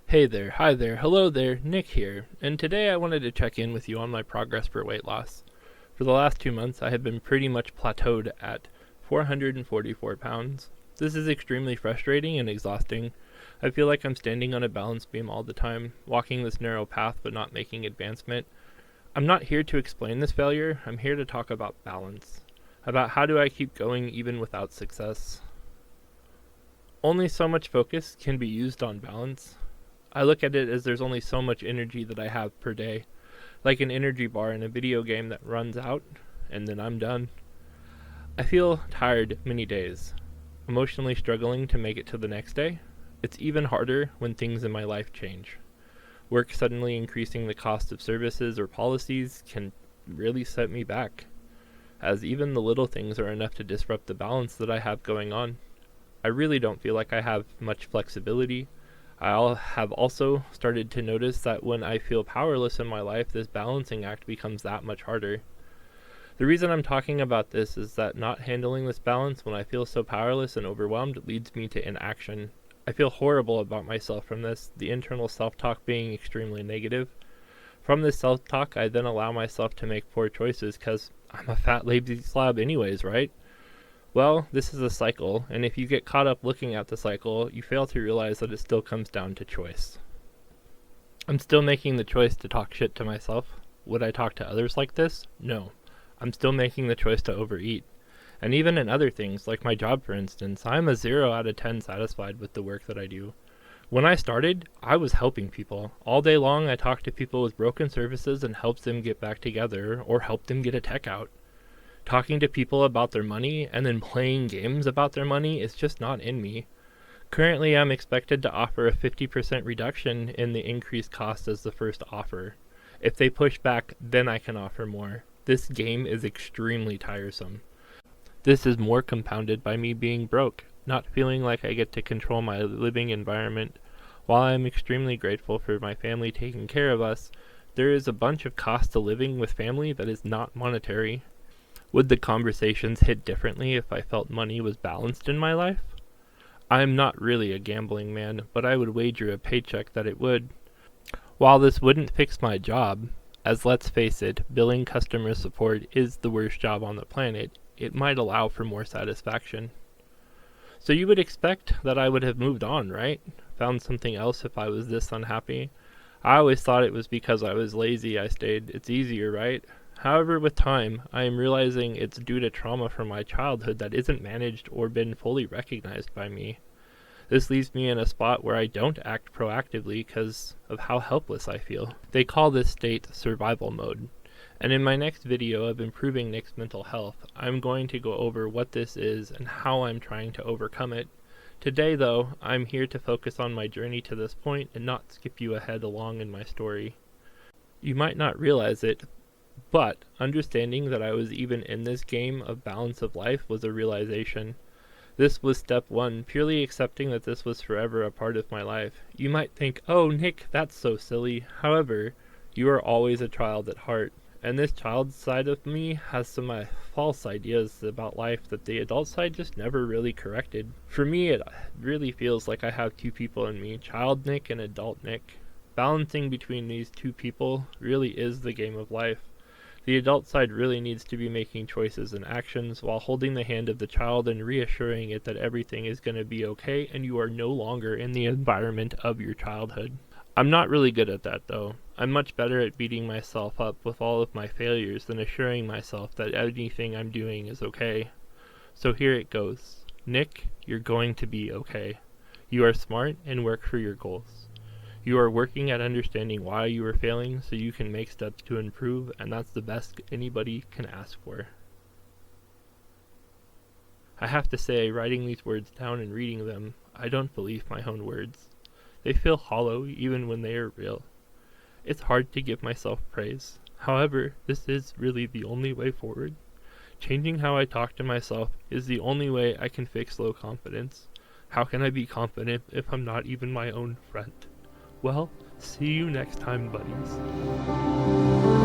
Hey there, hi there, hello there, Nick here, and today I wanted to check in with you on my progress for weight loss. For the last 2 months, I have been pretty much plateaued at 444 pounds. This is extremely frustrating and exhausting. I feel like I'm standing on a balance beam all the time, walking this narrow path but not making advancement. I'm not here to explain this failure, I'm here to talk about balance. About how do I keep going even without success. Only so much focus can be used on balance. I look at it as there's only so much energy that I have per day, like an energy bar in a video game that runs out, and then I'm done. I feel tired many days, emotionally struggling to make it to the next day. It's even harder when things in my life change. Work suddenly increasing the cost of services or policies can really set me back, as even the little things are enough to disrupt the balance that I have going on. I really don't feel like I have much flexibility. Have also started to notice that when I feel powerless in my life, this balancing act becomes that much harder. The reason I'm talking about this is that not handling this balance when I feel so powerless and overwhelmed leads me to inaction. I feel horrible about myself from this, the internal self-talk being extremely negative. From this self-talk, I then allow myself to make poor choices because I'm a fat lazy slob anyways, right? Well, this is a cycle, and if you get caught up looking at the cycle, you fail to realize that it still comes down to choice. I'm still making the choice to talk shit to myself. Would I talk to others like this? No. I'm still making the choice to overeat. And even in other things, like my job for instance, I'm a 0 out of 10 satisfied with the work that I do. When I started, I was helping people. All day long I talked to people with broken services and helped them get back together, or helped them get a tech out. Talking to people about their money and then playing games about their money is just not in me. Currently, I'm expected to offer a 50% reduction in the increased cost as the first offer. If they push back, then I can offer more. This game is extremely tiresome. This is more compounded by me being broke, not feeling like I get to control my living environment. While I am extremely grateful for my family taking care of us, there is a bunch of cost to living with family that is not monetary. Would the conversations hit differently if I felt money was balanced in my life? I am not really a gambling man, but I would wager a paycheck that it would. While this wouldn't fix my job, as let's face it, billing customer support is the worst job on the planet, it might allow for more satisfaction. So you would expect that I would have moved on, right? Found something else if I was this unhappy. I always thought it was because I was lazy I stayed. It's easier, right? However, with time, I am realizing it's due to trauma from my childhood that isn't managed or been fully recognized by me. This leaves me in a spot where I don't act proactively because of how helpless I feel. They call this state survival mode. And in my next video of improving Nick's mental health, I'm going to go over what this is and how I'm trying to overcome it. Today, though, I'm here to focus on my journey to this point and not skip you ahead along in my story. You might not realize it, but understanding that I was even in this game of balance of life was a realization. This was step one, purely accepting that this was forever a part of my life. You might think, oh Nick, that's so silly. However, you are always a child at heart, and this child side of me has some false ideas about life that the adult side just never really corrected. For me, it really feels like I have two people in me, child Nick and adult Nick. Balancing between these two people really is the game of life. The adult side really needs to be making choices and actions while holding the hand of the child and reassuring it that everything is going to be okay and you are no longer in the environment of your childhood. I'm not really good at that though. I'm much better at beating myself up with all of my failures than assuring myself that anything I'm doing is okay. So here it goes. Nick, you're going to be okay. You are smart and work for your goals. You are working at understanding why you are failing so you can make steps to improve, and that's the best anybody can ask for. I have to say, writing these words down and reading them, I don't believe my own words. They feel hollow even when they are real. It's hard to give myself praise. However, this is really the only way forward. Changing how I talk to myself is the only way I can fix low confidence. How can I be confident if I'm not even my own friend? Well, see you next time, buddies.